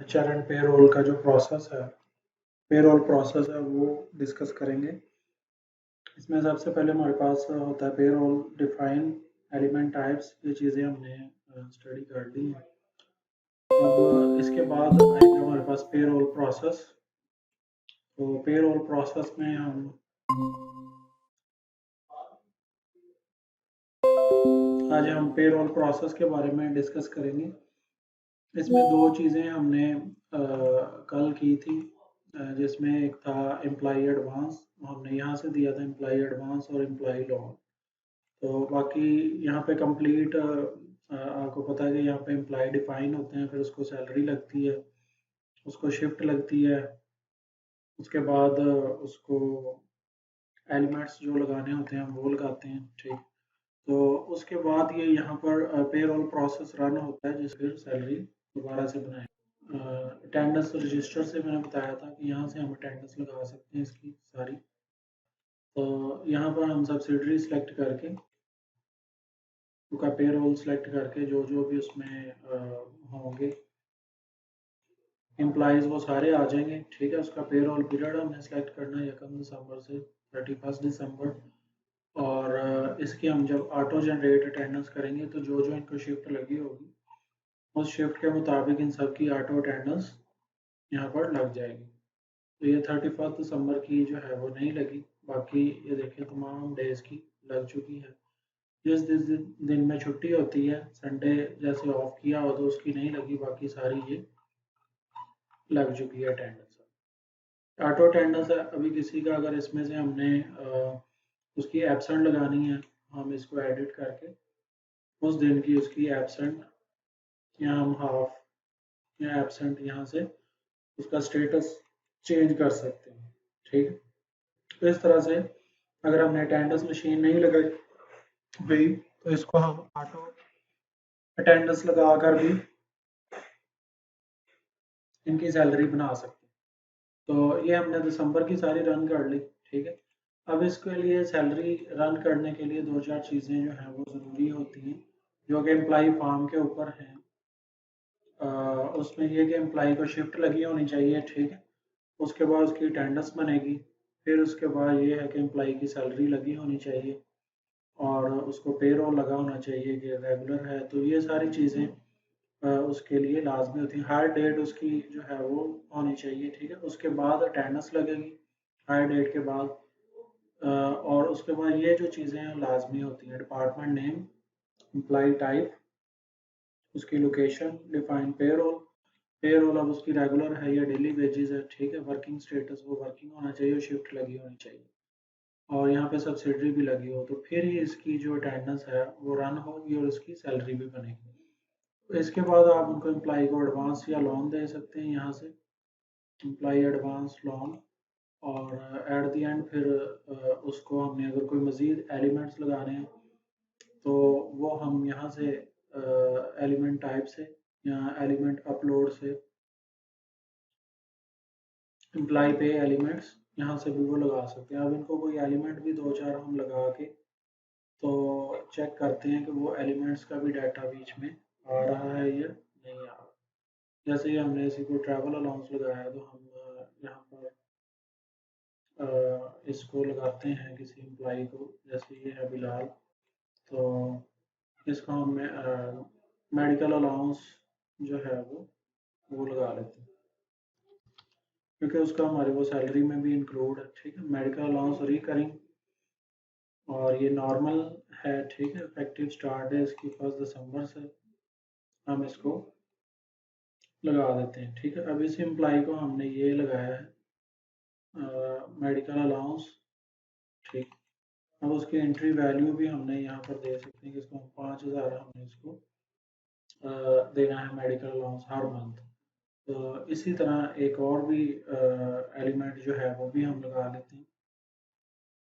HR and payroll का जो process है, पेरोल प्रोसेस है, वो डिस्कस करेंगे। इसमें सबसे पहले हमारे पास होता है पेरोल, डिफाइन, एलिमेंट टाइप्स, ये चीज़ें हमने स्टडी कर ली हैं। अब इसके बाद आएगा हमारे पास पेरोल प्रोसेस। तो पेरोल प्रोसेस में आज हम पेरोल प्रोसेस के बारे में डिस्कस करेंगे। इसमें दो चीज़ें हमने कल की थी, जिसमें एक था एम्प्लॉई एडवांस, हमने यहाँ से दिया था एम्प्लॉई एडवांस और एम्प्लॉई लोन। तो बाकी यहाँ पे कंप्लीट आपको पता है कि यहाँ पे एम्प्लॉई डिफाइन होते हैं, फिर उसको सैलरी लगती है, उसको शिफ्ट लगती है, उसके बाद उसको एलिमेंट्स जो लगाने होते हैं वो लगाते हैं, ठीक। तो उसके बाद ये यहाँ पर पेरोल प्रोसेस रन होता है, जिस फिर सैलरी दोबारा से बनाए। अटेंडेंस रजिस्टर से मैंने बताया था कि यहाँ से हम अटेंडेंस लगा सकते हैं इसकी सारी। तो यहाँ पर हम सब्सिडरी सेलेक्ट करके उसका पेरोल सेलेक्ट करके जो जो भी उसमें होंगे एम्प्लॉइज वो सारे आ जाएंगे, ठीक है। उसका पेरोल पीरियड हमने सेलेक्ट करना है 1 दिसंबर से 31 दिसंबर। और इसकी हम जब ऑटो जनरेट अटेंडेंस करेंगे तो जो जो इनको शिफ्ट लगी होगी उस शिफ्ट के मुताबिक इन सब की ऑटो अटेंडेंस यहाँ पर लग जाएगी। तो ये 31 दिसंबर की जो है वो नहीं लगी, बाकी ये देखें तमाम डेज की लग चुकी है। जिस दिन में छुट्टी होती है, संडे जैसे ऑफ किया हो तो उसकी नहीं लगी, बाकी सारी ये लग चुकी है अटेंडेंस। ऑटो अटेंडेंस है, अभी किसी का अगर इसमें से हमने उसकी एब्सेंट लगानी है, हम इसको एडिट करके उस दिन की उसकी एब्सेंट या हम हाफ या एब्सेंट यहाँ से उसका स्टेटस चेंज कर सकते हैं, ठीक है। तो इस तरह से अगर हमने अटेंडेंस मशीन नहीं लगाई हुई तो इसको हम ऑटो अटेंडेंस लगा कर भी इनकी सैलरी बना सकते हैं। तो ये हमने दिसंबर की सारी रन कर ली, ठीक है। अब इसके लिए सैलरी रन करने के लिए दो चार चीज़ें जो हैं वो ज़रूरी होती हैं, जो कि एम्प्लॉई फॉर्म के ऊपर हैं। उसमें ये कि एम्प्लॉई को शिफ्ट लगी होनी चाहिए, ठीक है। उसके बाद उसकी अटेंडेंस बनेगी, फिर उसके बाद ये है कि एम्प्लॉई की सैलरी लगी होनी चाहिए और उसको पेरोल लगा होना चाहिए कि रेगुलर है। तो ये सारी चीज़ें उसके लिए लाजमी होती है। हायर डेट उसकी जो है वो होनी चाहिए, ठीक है। उसके बाद अटेंडेंस लगेगी हायर डेट के बाद। और उसके बाद ये जो चीज़ें हैं लाजमी होती हैं, डिपार्टमेंट नेम, एम्प्लॉय टाइप, उसकी लोकेशन, डिफाइन पेरोल, पेरोल अब उसकी रेगुलर है या डेली वेजेस है, ठीक है। वर्किंग स्टेटस वो वर्किंग होना चाहिए, शिफ्ट लगी होनी चाहिए और यहाँ पे सब्सिडरी भी लगी हो, तो फिर ही इसकी जो अटेंडेंस है वो रन होगी और इसकी सैलरी भी बनेगी। तो इसके बाद आप उनको एम्प्लॉय को एडवांस या लोन दे सकते हैं, यहाँ से एम्प्लॉय एडवांस लोन। और एट द एंड फिर उसको हमने अगर कोई मज़ीद एलिमेंट्स लगाने हैं तो वो हम यहाँ से एलिमेंट टाइप से या एलिमेंट अपलोड से एम्प्लॉय पे एलिमेंट्स यहाँ से भी वो लगा सकते हैं। अब इनको कोई एलिमेंट भी दो चार हम लगा के तो चेक करते हैं कि वो एलिमेंट्स का भी डाटा बीच में आ रहा है या नहीं आ रहा। जैसे ही हमने इसी को ट्रैवल अलाउंस लगाया तो हम यहाँ पर इसको लगाते हैं किसी एम्प्लॉय को, जैसे ये है बिलाल, तो इसको हम मेडिकल अलाउंस जो है वो लगा लेते हैं, क्योंकि उसका हमारे वो सैलरी में भी इंक्लूड है, ठीक है। मेडिकल अलाउंस रिकरिंग और ये नॉर्मल है, ठीक है। इफेक्टिव स्टार्ट है इसकी 1 दिसंबर से, हम इसको लगा देते हैं, ठीक है। अब इस एम्प्लॉय को हमने ये लगाया है मेडिकल अलाउंस, ठीक। अब उसकी एंट्री वैल्यू भी हमने यहाँ पर दे सकते हैं कि इसको 5,000 हमने इसको देना है मेडिकल अलाउंस हर मंथ। तो इसी तरह एक और भी एलिमेंट जो है वो भी हम लगा लेते हैं,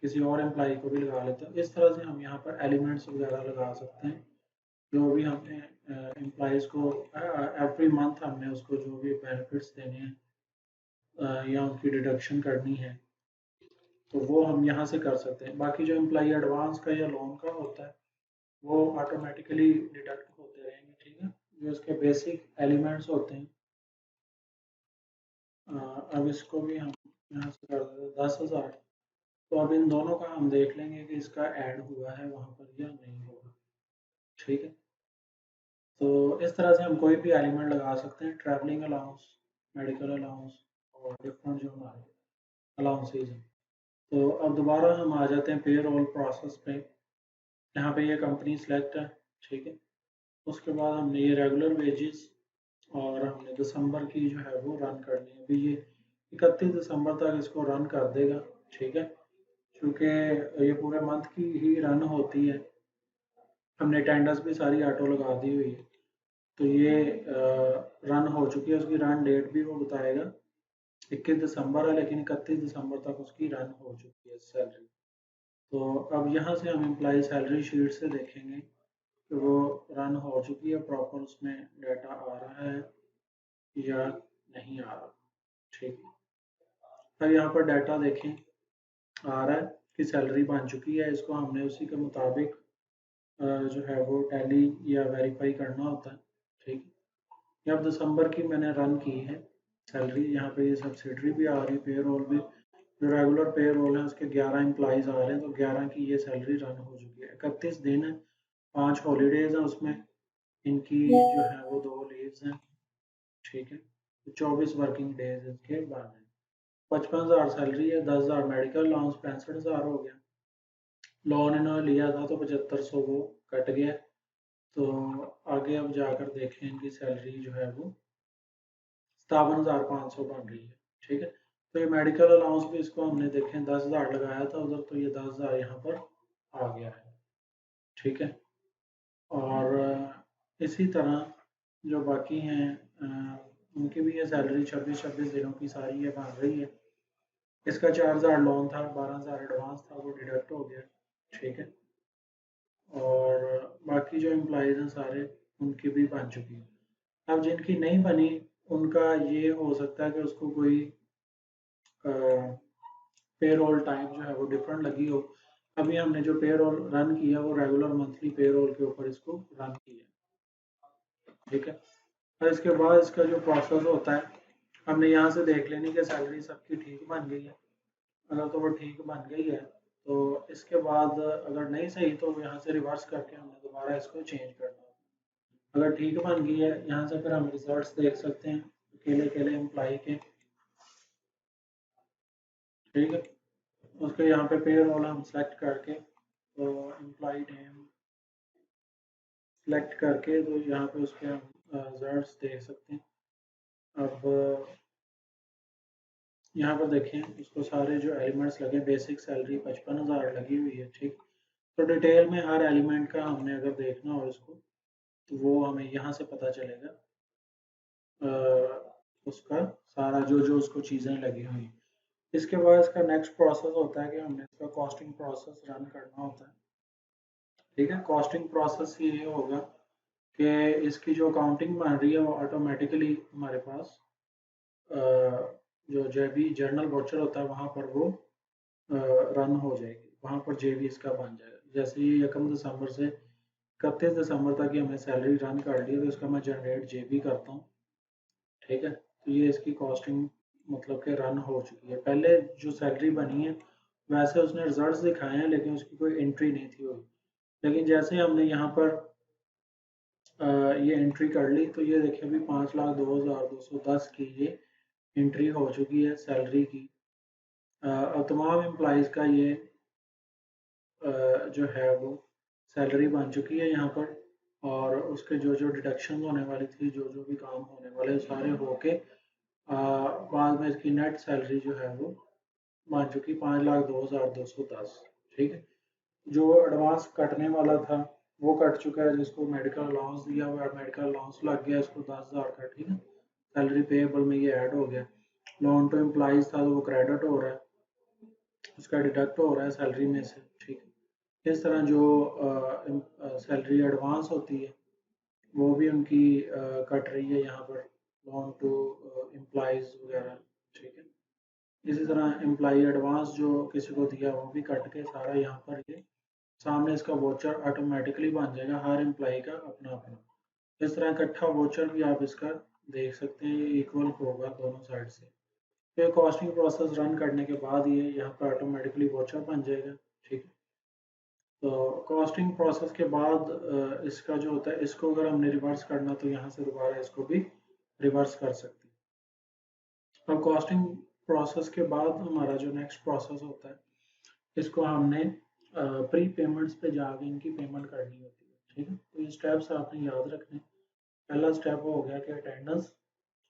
किसी और एम्प्लॉय को भी लगा लेते हैं। इस तरह से हम यहाँ पर एलिमेंट्स वगैरह लगा सकते हैं, जो भी हमने एम्प्लॉयज़ को एवरी मंथ हमने उसको जो भी बेनिफिट्स देने हैं या उनकी डिडक्शन करनी है तो वो हम यहाँ से कर सकते हैं। बाकी जो एम्प्लॉय एडवांस का या लोन का होता है वो ऑटोमेटिकली डिडक्ट होते रहेंगे, ठीक है। जो इसके बेसिक एलिमेंट्स होते हैं अब इसको भी हम यहाँ से कर देते 10,000। तो अब इन दोनों का हम देख लेंगे कि इसका ऐड हुआ है वहाँ पर या नहीं हुआ। ठीक है, तो इस तरह से हम कोई भी एलिमेंट लगा सकते हैं, ट्रैवलिंग अलाउंस, मेडिकल अलाउंस और डिफरेंट जो हमारे अलाउंसेज हैं। तो अब दोबारा हम आ जाते हैं पे रोल प्रोसेस पे। यहाँ पे ये कंपनी सेलेक्ट है। ठीक है, उसके बाद हमने ये रेगुलर वेजेस और हमने दिसंबर की जो है वो रन करनी है। अभी ये 31 दिसंबर तक इसको रन कर देगा। ठीक है, क्योंकि ये पूरे मंथ की ही रन होती है। हमने अटेंडेंस भी सारी ऑटो लगा दी हुई है, तो ये रन हो चुकी है। उसकी रन डेट भी वो बताएगा 21 दिसंबर है, लेकिन 31 दिसंबर तक उसकी रन हो चुकी है सैलरी। तो अब यहाँ से हम एम्प्लॉय सैलरी शीट से देखेंगे कि वो रन हो चुकी है प्रॉपर, उसमें डाटा आ रहा है या नहीं आ रहा। ठीक है, अब यहाँ पर डाटा देखें, आ रहा है कि सैलरी बन चुकी है। इसको हमने उसी के मुताबिक जो है वो टैली या वेरीफाई करना होता है। ठीक है, अब दिसंबर की मैंने रन की है सैलरी। यहाँ पे ये सब्सिडरी भी आ रही है, पे रोल भी, जो रेगुलर पे रोल है उसके 11 एम्प्लॉयज़ आ रहे हैं, तो 11 की ये सैलरी रन हो चुकी है। 31 दिन है, 5 हॉलीडेज हैं उसमें, इनकी जो है वो 2 लीव्स हैं। ठीक है, तो 24 वर्किंग डेज इसके बाद है। 55,000 सैलरी है, 10,000 मेडिकल अलाउंस, 65,000 हो गया। लोन इन्होंने लिया था तो 7500 वो कट गया। तो आगे अब जाकर देखें, इनकी सैलरी जो है वो 57,500 बन रही है। ठीक है, तो ये मेडिकल अलाउंस भी इसको हमने देखें 10,000 लगाया था उधर, तो ये 10,000 यहाँ पर आ गया है। ठीक है, और इसी तरह जो बाकी हैं उनकी भी ये सैलरी 26-26 दिनों की सारी ये बन रही है। इसका 4,000 लोन था, 12,000 एडवांस था, वो डिडक्ट हो गया। ठीक है, और बाकी जो एम्प्लॉयज़ हैं सारे, उनकी भी बन चुकी है। अब जिनकी नहीं बनी, उनका ये हो सकता है कि उसको कोई पे रोल टाइम जो है वो डिफरेंट लगी हो। अभी हमने जो पे रोल रन किया वो रेगुलर मंथली पे रोल के ऊपर इसको रन किया। ठीक है, और इसके बाद इसका जो प्रोसेस होता है, हमने यहाँ से देख लेनी कि सैलरी सबकी ठीक बन गई है। अगर तो वो ठीक बन गई है तो इसके बाद अगर नहीं सही तो यहाँ से रिवर्स करके हमने दोबारा इसको चेंज करना है। अगर ठीक बन गई है, यहाँ से फिर हम रिजल्ट्स देख सकते हैं अकेले अकेले एम्प्लॉय के। ठीक है, उसके यहाँ पे पे रोल हम सेलेक्ट करके, तो एम्प्लॉय नेम सेलेक्ट करके, तो यहाँ पे उसके हम रिजल्ट्स देख सकते हैं। अब यहाँ पर देखें, उसको सारे जो एलिमेंट्स लगे, बेसिक सैलरी 55,000 लगी हुई है। ठीक, तो डिटेल में हर एलिमेंट का हमने अगर देखना हो इसको, तो वो हमें यहाँ से पता चलेगा उसका सारा जो जो उसको चीज़ें लगी हुई। इसके बाद इसका नेक्स्ट प्रोसेस होता है कि हमने इसका कॉस्टिंग प्रोसेस रन करना होता है। ठीक है, कॉस्टिंग प्रोसेस ये होगा कि इसकी जो अकाउंटिंग बन रही है वो ऑटोमेटिकली हमारे पास जो जेबी जर्नल वॉचर होता है वहाँ पर वो रन हो जाएगी, वहाँ पर जेबी इसका बन जाएगा। जैसे ये 1 दिसंबर से 31 दिसंबर तक ये हमने सैलरी रन कर ली है, तो इसका मैं जनरेट जेबी करता हूँ। ठीक है, तो ये इसकी कॉस्टिंग मतलब कि रन हो चुकी है। पहले जो सैलरी बनी है वैसे उसने रिजल्ट्स दिखाए हैं, लेकिन उसकी कोई एंट्री नहीं थी हुई। लेकिन जैसे हमने यहाँ पर ये एंट्री कर ली, तो ये देखिए अभी 5,02,210 की ये एंट्री हो चुकी है सैलरी की। और तमाम एम्प्लॉयज़ का ये जो है वो सैलरी बन चुकी है यहाँ पर, और उसके जो जो डिडक्शन होने वाली थी, जो जो भी काम होने वाले सारे होके बाद में इसकी नेट सैलरी जो है वो बन चुकी 5,02,210। ठीक है, जो एडवांस कटने वाला था वो कट चुका है, जिसको मेडिकल अलाउंस दिया हुआ है, मेडिकल अलाउंस लग गया इसको 10,000 का। ठीक है, सैलरी पेएबल में ये ऐड हो गया। लोन टू एम्प्लॉइज था तो वो क्रेडिट हो रहा है, उसका डिडक्ट हो रहा है सैलरी में से। ठीक है, इस तरह जो सैलरी एडवांस होती है वो भी उनकी कट रही है यहाँ पर, लोन टू एम्प्लॉइज वगैरह। ठीक है, इसी तरह एम्प्लॉई एडवांस जो किसी को दिया वो भी कट के सारा यहाँ पर ये सामने इसका वोचर ऑटोमेटिकली बन जाएगा, हर एम्प्लॉई का अपना अपना। इस तरह इकट्ठा वोचर भी आप इसका देख सकते हैं, ये इक्वल होगा दोनों साइड से। ये कॉस्टिंग प्रोसेस रन करने के बाद ये यहाँ पर ऑटोमेटिकली वाउचर बन जाएगा। ठीक है, तो कॉस्टिंग प्रोसेस के बाद इसका जो होता है, इसको अगर हमने रिवर्स करना तो यहाँ से दोबारा इसको भी रिवर्स कर सकते हैं। अब कॉस्टिंग प्रोसेस के बाद हमारा जो नेक्स्ट प्रोसेस होता है, इसको हमने प्री पेमेंट्स पे जाके इनकी पेमेंट करनी होती है। ठीक है, तो ये स्टेप्स आपने याद रखने। पहला स्टेप हो गया कि अटेंडेंस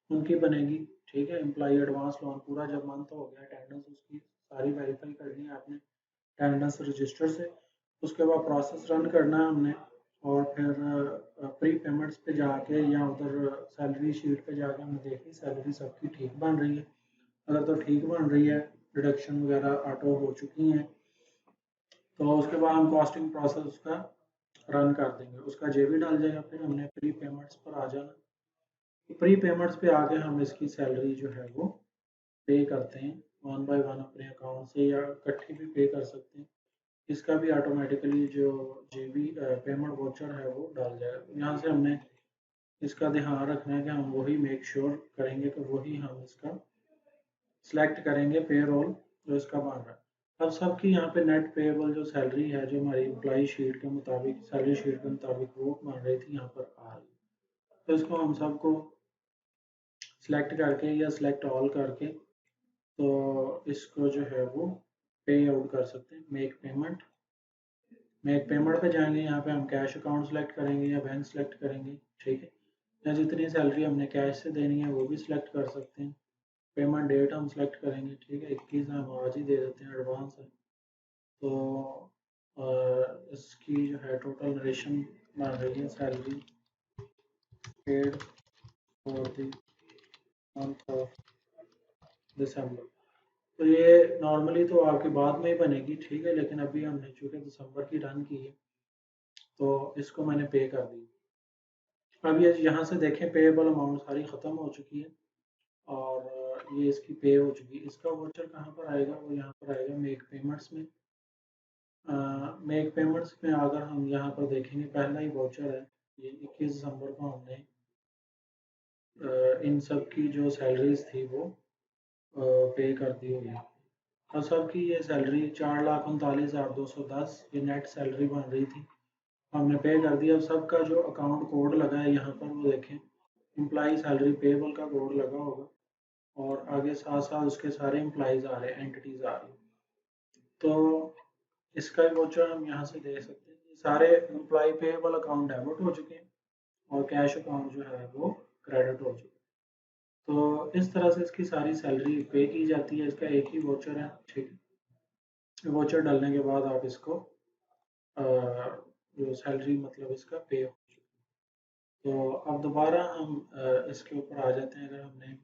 उनकी बनेगी। ठीक है, एम्प्लॉई एडवांस लोन पूरा जब मंथ हो गया, अटेंडेंस उसकी सारी वेरीफाई करनी है आपने अटेंडेंस रजिस्टर से। उसके बाद प्रोसेस रन करना है हमने, और फिर प्री पेमेंट्स पे जाके या उधर सैलरी शीट पे जाके हमने देखी सैलरी सबकी ठीक बन रही है। अगर तो ठीक बन रही है, डिडक्शन वगैरह ऑटो हो चुकी हैं, तो उसके बाद हम कॉस्टिंग प्रोसेस उसका रन कर देंगे, उसका जेबी डाल जाएगा। फिर हमने प्री पेमेंट्स पर आ जाना। प्री पेमेंट्स पे आके हम इसकी सैलरी जो है वो पे करते हैं वन बाय वन अपने अकाउंट से, या इकट्ठी भी पे कर सकते हैं। इसका भी ऑटोमेटिकली जो जेबी पेमेंट वाउचर है वो डाल जाएगा। यहाँ से हमने इसका ध्यान रखना है कि हम वही मेक श्योर करेंगे कि वही हम इसका सिलेक्ट करेंगे पे रोल जो इसका बन रहा है। अब सबकी यहाँ पे नेट पेएबल जो सैलरी है, जो हमारी एम्प्लॉई शीट के मुताबिक, सैलरी शीट के मुताबिक वो बन रही थी, यहाँ पर आ रही है। तो इसको हम सबको सिलेक्ट करके या सिलेक्ट ऑल करके, तो इसको जो है वो पे आउट कर सकते हैं। मेक पेमेंट, मेक पेमेंट पे जाएंगे, यहाँ पे हम कैश अकाउंट सेलेक्ट करेंगे या बैंक सेलेक्ट करेंगे। ठीक है, या जितनी सैलरी हमने कैश से देनी है वो भी सिलेक्ट कर सकते हैं। पेमेंट डेट हम सेलेक्ट करेंगे। ठीक है, 21 हम आज ही दे देते हैं, एडवांस है। तो इसकी जो है टोटल नरेशन बन रही है salary paid for the month of December. तो ये नॉर्मली तो आपके बाद में ही बनेगी। ठीक है, लेकिन अभी हमने चूँकि दिसंबर की रन की है, तो इसको मैंने पे कर दी। अब ये यहाँ से देखें, पेएबल अमाउंट सारी ख़त्म हो चुकी है, और ये इसकी पे हो चुकी है। इसका वाउचर कहाँ पर आएगा, वो यहाँ पर आएगा मेक पेमेंट्स में। मेक पेमेंट्स में अगर हम यहाँ पर देखेंगे, पहला ही वाउचर है ये 21 दिसंबर को हमने इन सब की जो सैलरीज थी वो पे कर दी हुई है। और सबकी ये सैलरी 4,39,210 ये नेट सैलरी बन रही थी, हमने पे कर दिया। अब सबका जो अकाउंट कोड लगा है यहाँ पर वो देखें, एम्प्लॉई सैलरी पेबल का कोड लगा होगा, और आगे साथ साथ उसके सारे एम्प्लॉयज़ आ रहे हैं, एंटिटीज़ आ रही हैं। तो इसका भी वाउचर हम यहाँ से दे सकते हैं। ये सारे एम्प्लॉय पेबल अकाउंट डेबिट हो चुके हैं, और कैश अकाउंट जो है वो क्रेडिट हो चुका है। तो इस तरह से इसकी सारी सैलरी पे की जाती है। इसका एक ही वाउचर है। ठीक है, वाउचर डालने के बाद आप इसको जो सैलरी मतलब इसका पे हो चुका है। तो अब दोबारा हम इसके ऊपर आ जाते हैं। अगर हमने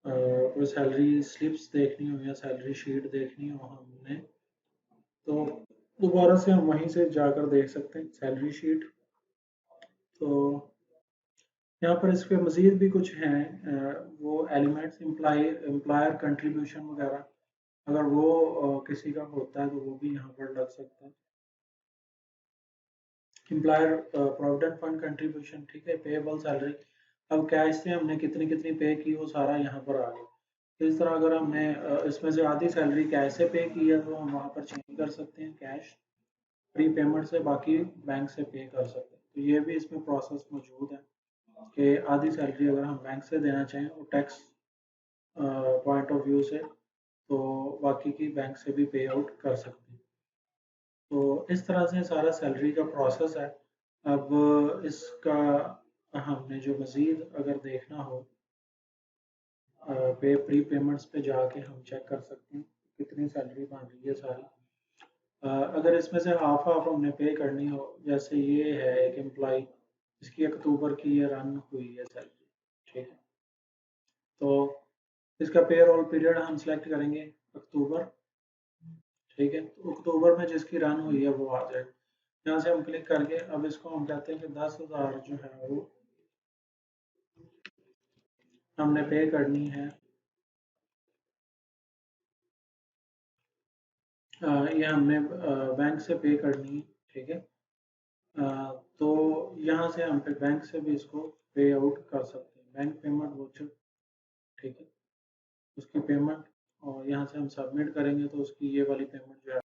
कोई सैलरी स्लिप्स देखनी हो या सैलरी शीट देखनी हो हमने, तो दोबारा से हम वहीं से जाकर देख सकते हैं सैलरी शीट। तो यहाँ पर इसके मज़ीद भी कुछ हैं, वो एलिमेंट्स, एम्प्लॉयर कंट्रीब्यूशन वगैरह, अगर वो किसी का होता है तो वो भी यहाँ पर लग सकता है। एम्प्लॉयर प्रोविडेंट फंड कंट्रीब्यूशन, ठीक है, पेएबल सैलरी। अब कैश से हमने कितनी कितनी पे की वो सारा यहाँ पर आ गया। तो इस तरह अगर हमने इसमें से आधी सैलरी कैश से पे की है, तो हम वहाँ पर चेंज कर सकते हैं कैश प्री पेमेंट से, बाकी बैंक से पे कर सकते हैं। तो ये भी इसमें प्रोसेस मौजूद है कि आधी सैलरी अगर हम बैंक से देना चाहें और टैक्स पॉइंट ऑफ व्यू से, तो बाकी की बैंक से भी पे आउट कर सकते हैं। तो इस तरह से सारा सैलरी का प्रोसेस है। अब इसका हमने जो मज़ीद अगर देखना हो, पे प्री पेमेंट्स पे जाके हम चेक कर सकते हैं कितनी सैलरी बन रही है सारी। अगर इसमें से हाफ हाफ हमने पे करनी हो, जैसे ये है एक एम्प्लॉय, इसकी अक्टूबर की ये रन हुई है सैलरी। ठीक है, तो इसका पे रोल पीरियड हम सेलेक्ट करेंगे अक्टूबर। ठीक है, तो अक्टूबर में जिसकी रन हुई है वो आ जाएगा। यहाँ से हम क्लिक करके अब इसको हम कहते हैं कि 10,000 जो है वो हमने पे करनी है। ये हमने बैंक से पे करनी है। ठीक है, तो यहाँ से हम फिर बैंक से भी इसको पे आउट कर सकते हैं, बैंक पेमेंट वाउचर। ठीक है, उसकी पेमेंट, और यहाँ से हम सबमिट करेंगे तो उसकी ये वाली पेमेंट जो है